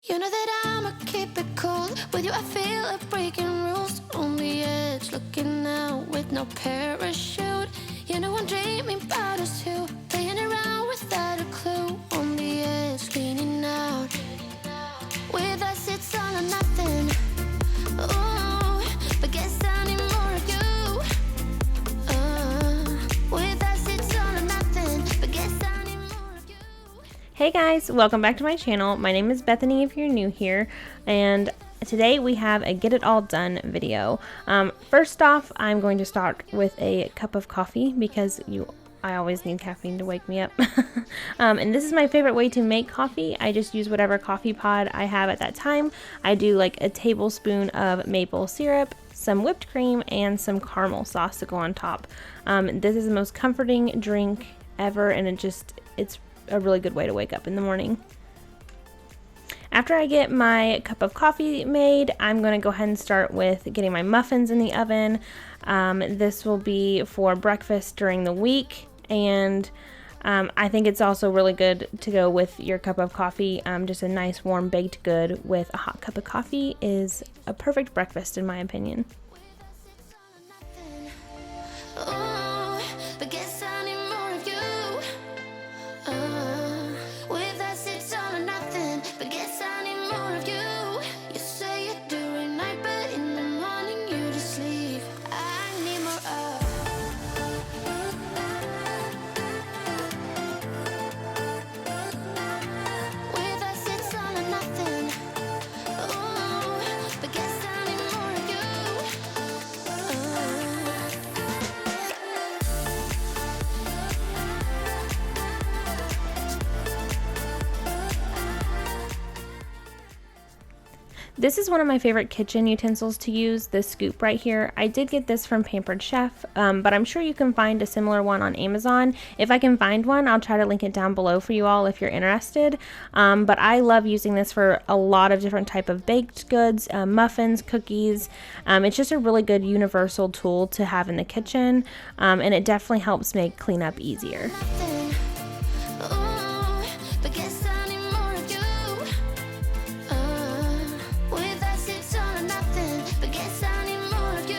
You know that I'ma keep it cool. With you I feel like breaking rules. On the edge, looking out with no parachute. You know I'm dreaming about us two, playing around without a clue. On the edge, leaning out. With us it's all or nothing. Ooh, but guess I need more of you. With us it's all or nothing, but guess I need more of you. Hey guys, welcome back to my channel. My name is Bethany if you're new here, and today we have a get it all done video. First off, I'm going to start with a cup of coffee because I always need caffeine to wake me up. And this is my favorite way to make coffee. I just use whatever coffee pod I have at that time. I do like a tablespoon of maple syrup, some whipped cream, and some caramel sauce to go on top. This is the most comforting drink ever, and it's a really good way to wake up in the morning. After I get my cup of coffee made, I'm going to go ahead and start with getting my muffins in the oven. This will be for breakfast during the week, and I think it's also really good to go with your cup of coffee. Just a nice warm baked good with a hot cup of coffee is a perfect breakfast in my opinion. Ooh, but guess I need more of you. With us it's all or nothing, but guess I need more of you. You say you do at night, but in the morning you just leave. I need more of. With us it's all or nothing. Ooh, but guess I need more of you. This is one of my favorite kitchen utensils to use, this scoop right here. I did get this from Pampered Chef, but I'm sure you can find a similar one on Amazon. If I can find one, I'll try to link it down below for you all if you're interested. But I love using this for a lot of different type of baked goods, muffins, cookies. It's just a really good universal tool to have in the kitchen, and it definitely helps make cleanup easier. Nothing. Ooh, but guess I need more of you. With us it's all or nothing, but guess I need more of you.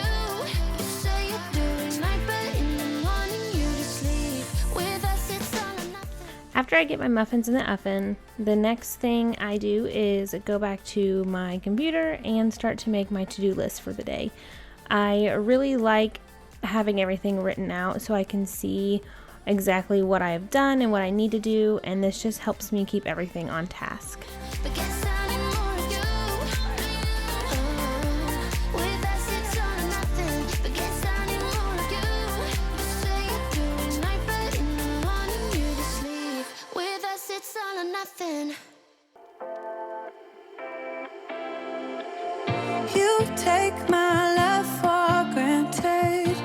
You say you do at night, but in the morning you just leave. With us it's all or nothing. After I get my muffins in the oven, the next thing I do is go back to my computer and start to make my to-do list for the day. I really like having everything written out so I can see exactly what I have done and what I need to do, and this just helps me keep everything on task. But guess I need more of you. With us it's all or nothing, but guess I need more of you. You say you do at night, but in the morning you just leave. With us it's all or nothing. You take my love for granted.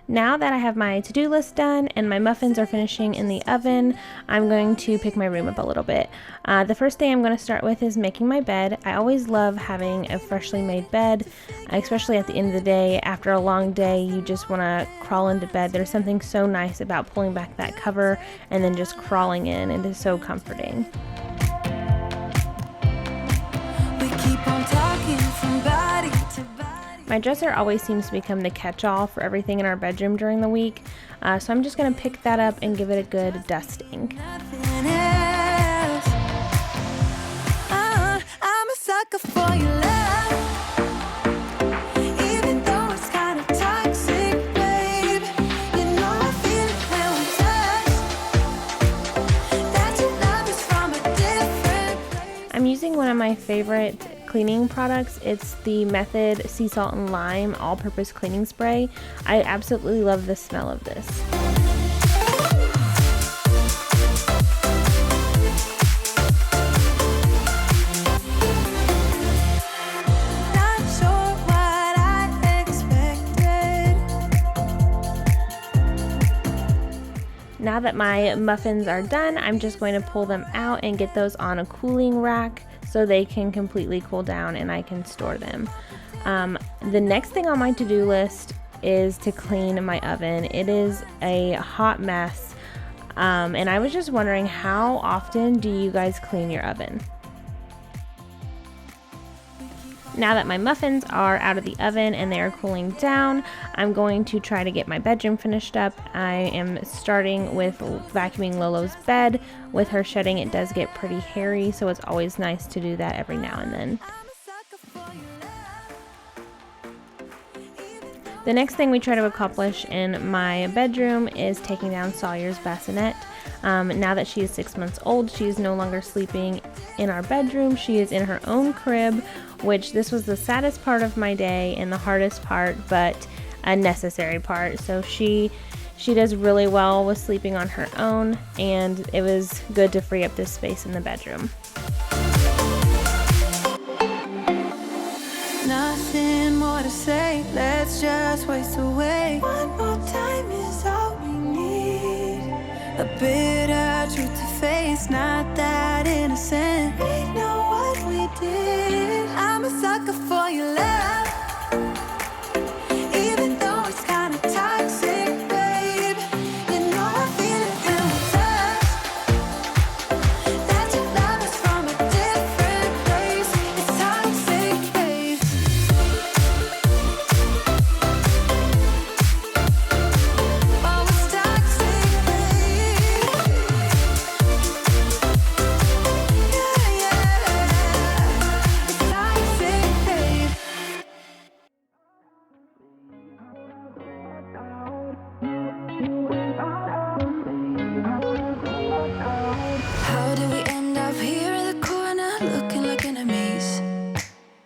Now that I have my to-do list done and my muffins are finishing in the oven, I'm going to pick my room up a little bit. The first thing I'm going to start with is making my bed. I always love having a freshly made bed, especially at the end of the day. After a long day, you just want to crawl into bed. There's something so nice about pulling back that cover and then just crawling in. It is so comforting. We keep on talking from body to body. My dresser always seems to become the catch-all for everything in our bedroom during the week, so I'm just going to pick that up and give it a good dusting. Nothing else. I'm a sucker for your love. Even though it's kind of toxic, babe. You know I feel it when we touch. That your love is from a different place. I'm using one of my favorite cleaning products. It's the Method Sea Salt and Lime all-purpose cleaning spray. I absolutely love the smell of this. Not sure what I expected. Now that my muffins are done, I'm just going to pull them out and get those on a cooling rack so they can completely cool down and I can store them. The next thing on my to-do list is to clean my oven. It is a hot mess, and I was just wondering, how often do you guys clean your oven? Now that my muffins are out of the oven and they are cooling down, I'm going to try to get my bedroom finished up. I am starting with vacuuming Lolo's bed. With her shedding, it does get pretty hairy, so it's always nice to do that every now and then. The next thing we try to accomplish in my bedroom is taking down Sawyer's bassinet. Now that she is 6 months old, she is no longer sleeping in our bedroom. She is in her own crib, which this was the saddest part of my day and the hardest part, but a necessary part. So she does really well with sleeping on her own, and it was good to free up this space in the bedroom. Nothing more to say, let's just waste away. One more time is all we need. A bitter truth to face, not that innocent. We know what we did. I'm a sucker for your love, even though it's kinda toxic, babe. You know I feel it when we touch. That your love is from a different place. It's toxic, babe. Oh, it's toxic, babe. Yeah, yeah. It's toxic, babe. How did we end up here in the corner, looking like enemies?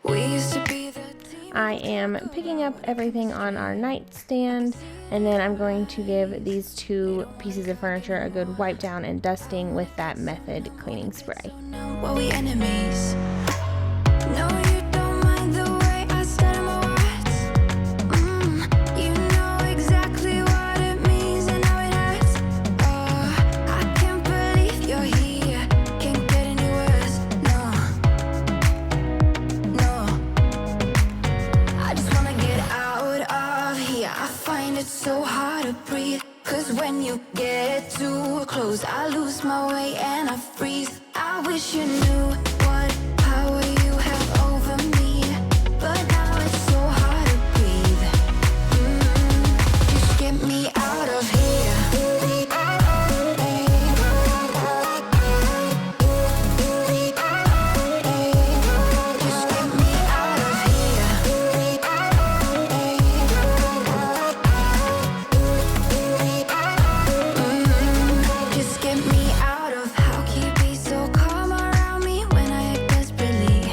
We used to be the team. I am picking up everything on our nightstand, and then I'm going to give these two pieces of furniture a good wipe down and dusting with that Method cleaning spray. Now are we enemies? No, you don't mind the way I stutter my words. You know exactly what it means and how it hurts. Oh, I can't believe you're here. Can't get any worse. No, no. I just wanna get out of here. I find it so hard to breathe. 'Cause when you get too close, I lose my way and I freeze. I wish you knew what power you have over me, but now it's so hard to breathe. Just get me out of here. Just get me out of here. Just get me out of. How can you be so calm around me when I act desperately?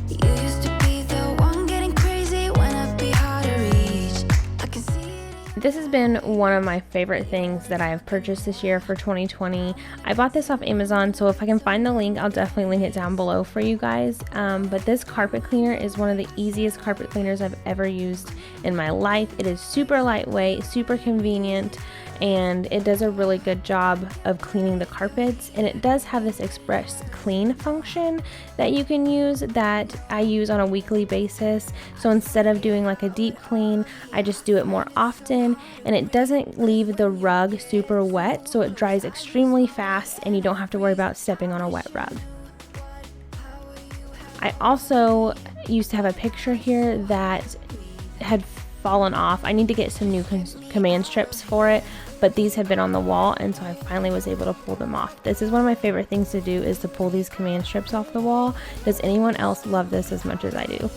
You used to be the one getting crazy when I'd be hard to reach. I can see it. This has been one of my favorite things that I have purchased this year for 2020. I bought this off Amazon, so if I can find the link, I'll definitely link it down below for you guys. But this carpet cleaner is one of the easiest carpet cleaners I've ever used in my life. It is super lightweight, super convenient, and it does a really good job of cleaning the carpets. And it does have this express clean function that you can use that I use on a weekly basis. So instead of doing like a deep clean, I just do it more often, and it doesn't leave the rug super wet, so it dries extremely fast and you don't have to worry about stepping on a wet rug. I also used to have a picture here that had fallen off. I need to get some new command strips for it, but these have been on the wall, and so I finally was able to pull them off. This is one of my favorite things to do, is to pull these command strips off the wall. Does anyone else love this as much as I do?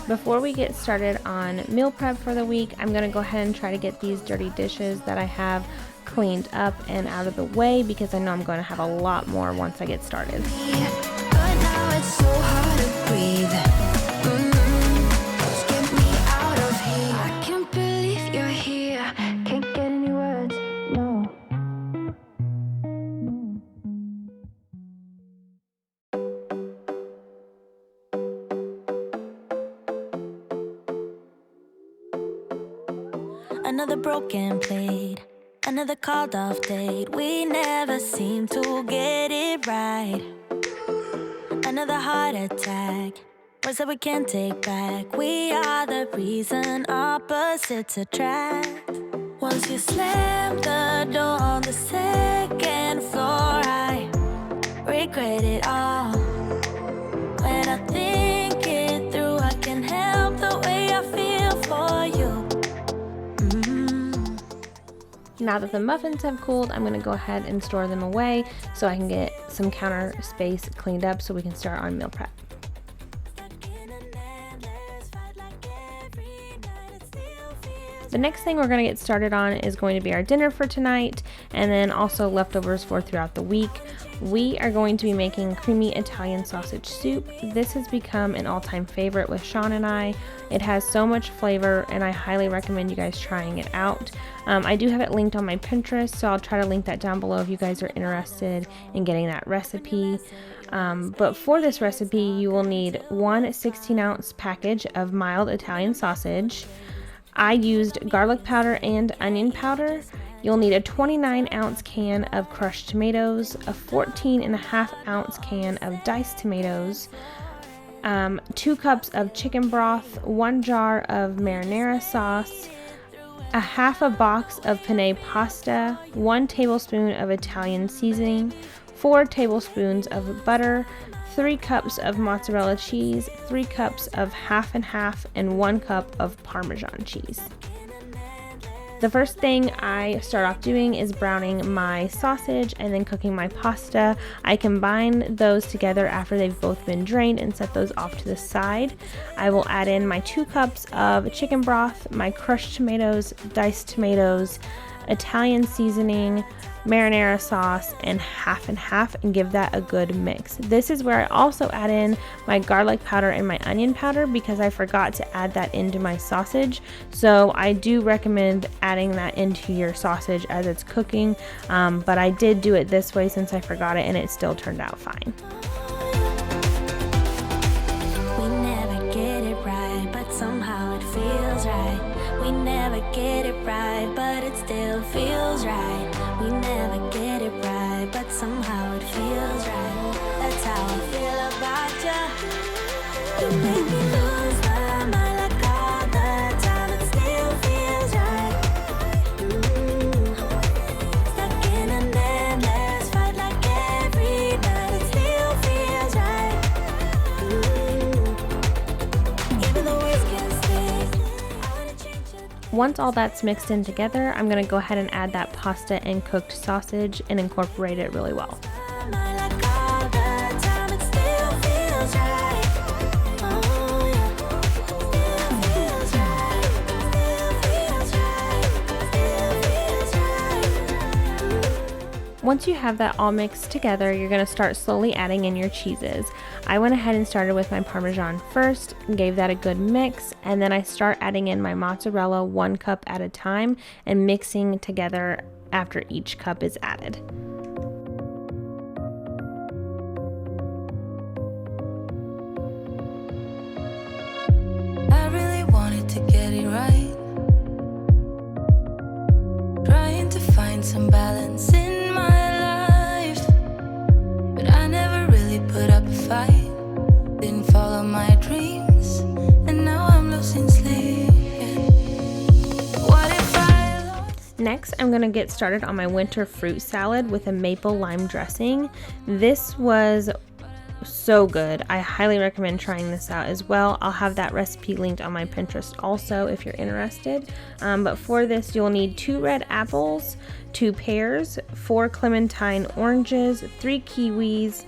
Before we get started on meal prep for the week, I'm going to go ahead and try to get these dirty dishes that I have cleaned up and out of the way, because I know I'm going to have a lot more once I get started. But now it's so hard to breathe. Just get me out of here. I can't believe you're here. Can't get any words. No. Another broken plate, another called off date. We never seem to get it right. Another heart attack, words that we can't take back. We are the reason opposites attract. Once you slam the door on the second floor, I regret it all. When I think it through, I can help the way I feel for you. Now that the muffins have cooled, I'm going to go ahead and store them away so I can get some counter space cleaned up so we can start on meal prep. The next thing we're going to get started on is going to be our dinner for tonight, and then also leftovers for throughout the week. We are going to be making creamy Italian sausage soup. This has become an all-time favorite with Sean and I. It has so much flavor, and I highly recommend you guys trying it out. I do have it linked on my Pinterest, so I'll try to link that down below if you guys are interested in getting that recipe. But for this recipe, you will need one 16-ounce package of mild Italian sausage. I used garlic powder and onion powder. You'll need a 29-ounce can of crushed tomatoes, a 14.5-ounce can of diced tomatoes, 2 cups of chicken broth, 1 jar of marinara sauce, a half a box of penne pasta, 1 tablespoon of Italian seasoning, 4 tablespoons of butter, 3 cups of mozzarella cheese, 3 cups of half and half, and 1 cup of Parmesan cheese. The first thing I start off doing is browning my sausage and then cooking my pasta. I combine those together after they've both been drained and set those off to the side. I will add in my 2 cups of chicken broth, my crushed tomatoes, diced tomatoes, Italian seasoning, marinara sauce, and half, and give that a good mix. This is where I also add in my garlic powder and my onion powder because I forgot to add that into my sausage. So I do recommend adding that into your sausage as it's cooking, but I did do it this way since I forgot it and it still turned out fine. We never get it right, but somehow it feels right. We never get it right, but it still feels right. We never get it right, but somehow it feels right. That's how I feel about you. You make me lose my mind like all the time. It still feels right. Stuck in an endless fight like every night. It still feels right. Even the words can stay. I wanna change it. Once all that's mixed in together, I'm going to go ahead and add that pasta and cooked sausage and incorporate it really well. Once you have that all mixed together, you're going to start slowly adding in your cheeses. I went ahead and started with my Parmesan first, gave that a good mix, and then I start adding in my mozzarella 1 cup at a time and mixing together after each cup is added. I really wanted to get it right. Trying to find some balance in my life, but I never really put up a fight. Didn't follow my dreams, and now I'm losing sleep. What if I lost? Next, I'm going to get started on my winter fruit salad with a maple lime dressing. This was so good. I highly recommend trying this out as well. I'll have that recipe linked on my Pinterest also if you're interested. But for this, you'll need 2 red apples, 2 pears, 4 clementine oranges, 3 kiwis,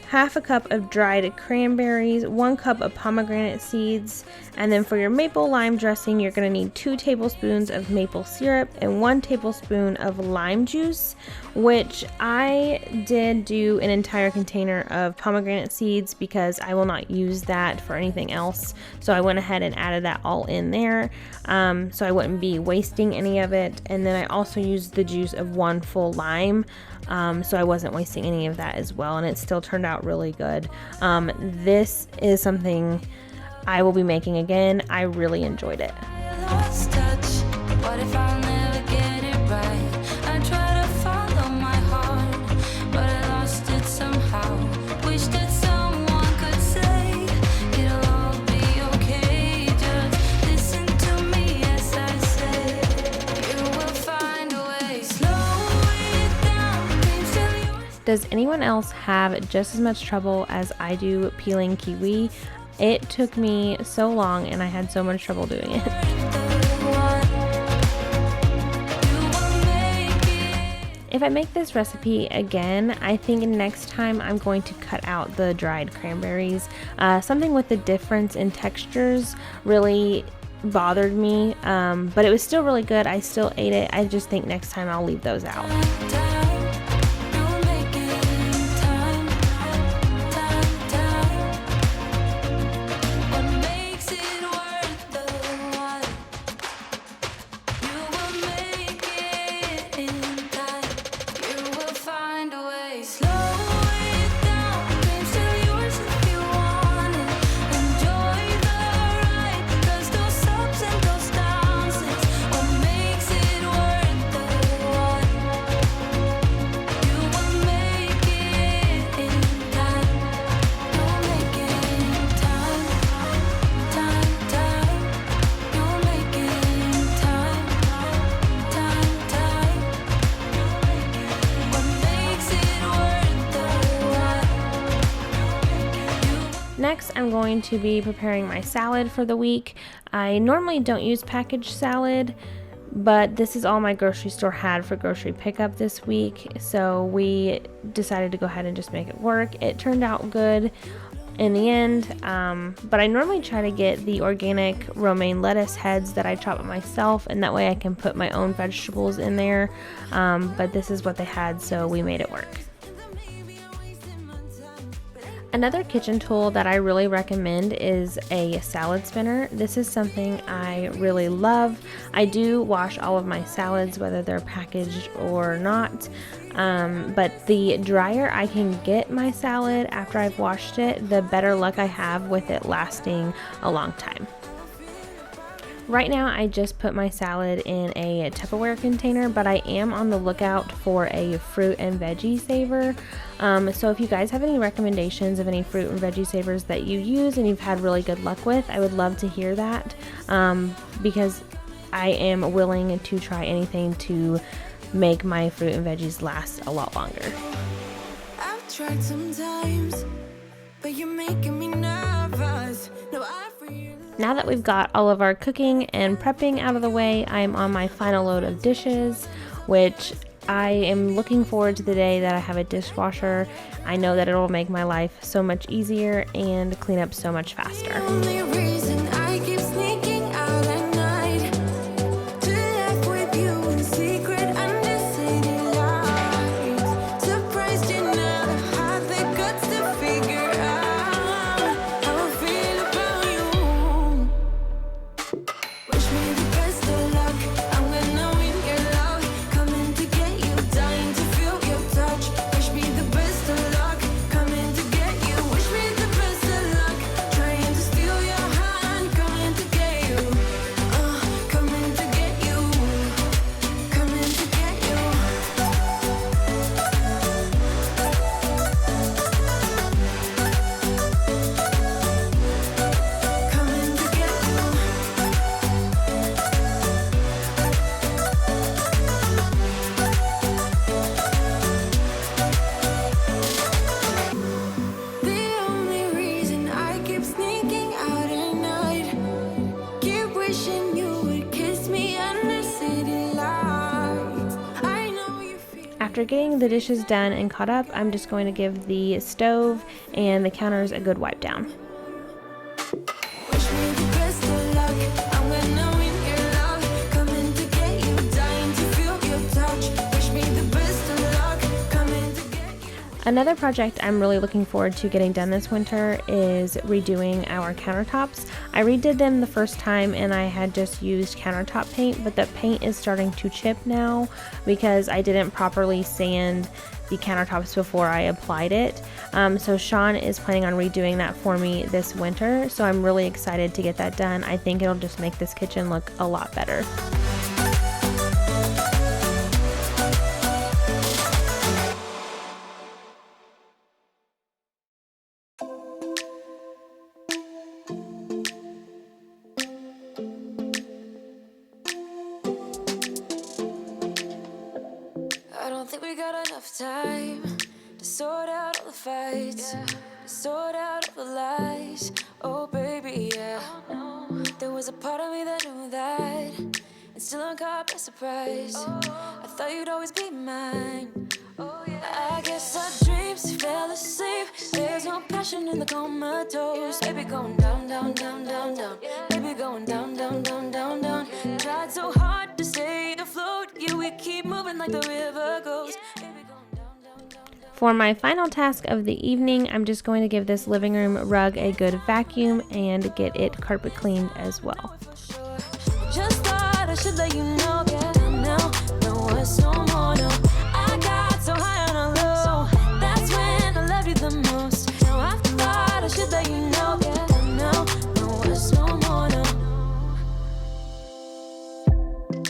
half a cup of dried cranberries, 1 cup of pomegranate seeds, and then for your maple lime dressing, you're going to need 2 tablespoons of maple syrup and 1 tablespoon of lime juice, which I did do an entire container of pomegranate seeds because I will not use that for anything else. So I went ahead and added that all in there, so I wouldn't be wasting any of it. And then I also used the juice of 1 full lime. So I wasn't wasting any of that as well, and it still turned out really good. This is something I will be making again. I really enjoyed it. I lost touch. What if I'll never get it right? I try to follow my heart, but I lost it somehow. Wish that someone could say it'll all be okay. Just listen to me as I say. You will find Does anyone else have just as much trouble as I do peeling kiwi? It took me so long and I had so much trouble doing it. If I make this recipe again, I think next time I'm going to cut out the dried cranberries. Something with the difference in textures really bothered me, but it was still really good. I still ate it. I just think next time I'll leave those out. Next, I'm going to be preparing my salad for the week. I normally don't use packaged salad, but this is all my grocery store had for grocery pickup this week, so we decided to go ahead and just make it work. It turned out good in the end, but I normally try to get the organic romaine lettuce heads that I chop myself, and that way I can put my own vegetables in there, but this is what they had, so we made it work. Another kitchen tool that I really recommend is a salad spinner. This is something I really love. I do wash all of my salads, whether they're packaged or not, but the drier I can get my salad after I've washed it, the better luck I have with it lasting a long time. Right now I just put my salad in a Tupperware container, but I am on the lookout for a fruit and veggie saver. So if you guys have any recommendations of any fruit and veggie savers that you use and you've had really good luck with, I would love to hear that, because I am willing to try anything to make my fruit and veggies last a lot longer. I've tried sometimes, but you're making me nervous. No, Now that we've got all of our cooking and prepping out of the way, I am on my final load of dishes, which I am looking forward to the day that I have a dishwasher. I know that it will make my life so much easier and clean up so much faster. only reason I keep sneaking out at night to laugh with you in secret under city lights. Surprised you never had the guts to figure out how I feel about you. Wish me the best of luck. I'm gonna win your love. Coming to get you, dying to feel your touch. Wish me the best of luck. Coming to get you. Wish me the best of luck. Trying to steal your hand. Coming to get you. Coming to get you. Coming to get you. Coming to get you. The only reason I keep sneaking out at night, keep wishing you would kiss me under city lights. I know you feel. After getting the dishes done and caught up, I'm just going to give the stove and the counters a good wipe down. Wish me the best of luck. I'm gonna win your love. Coming to get you, dying to feel your touch. Wish me the best of luck. Coming to get you. Another project I'm really looking forward to getting done this winter is redoing our countertops. I redid them the first time and I had just used countertop paint, but the paint is starting to chip now because I didn't properly sand the countertops before I applied it. So Sean is planning on redoing that for me this winter, so I'm really excited to get that done. I think it'll just make this kitchen look a lot better. I don't think we got enough time to sort out all the fights, sort out all the lies. Oh baby, yeah. There was a part of me that knew that, and still I'm caught by surprise. I thought you'd always be mine. I guess our dreams fell asleep. There's no passion in the comatose. Baby going down, down, down, down, down. Baby going down, down, down, down, down. Tried so hard to stay afloat. Yeah, we keep moving like the river goes. Baby going down, down, down, down. For my final task of the evening, I'm just going to give this living room rug a good vacuum and get it carpet cleaned as well. Just thought I should let you know, yeah. Now, no words, no more, no. I got so high on a low. That's when I loved you the most. Now I thought I should let you know, yeah. Now, no words, no more, no.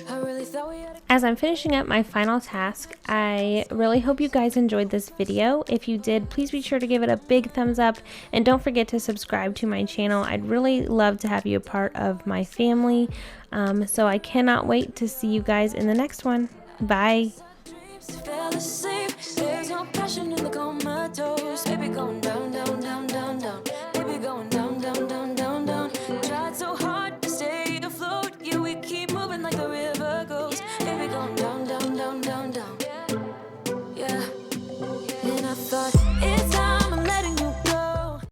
I really thought we had a As I'm finishing up my final task, I really hope you guys enjoyed this video. If you did, please be sure to give it a big thumbs up and don't forget to subscribe to my channel. I'd really love to have you a part of my family. So I cannot wait to see you guys in the next one. Bye. dreams fell asleep. There's no passion in the comatose. Baby going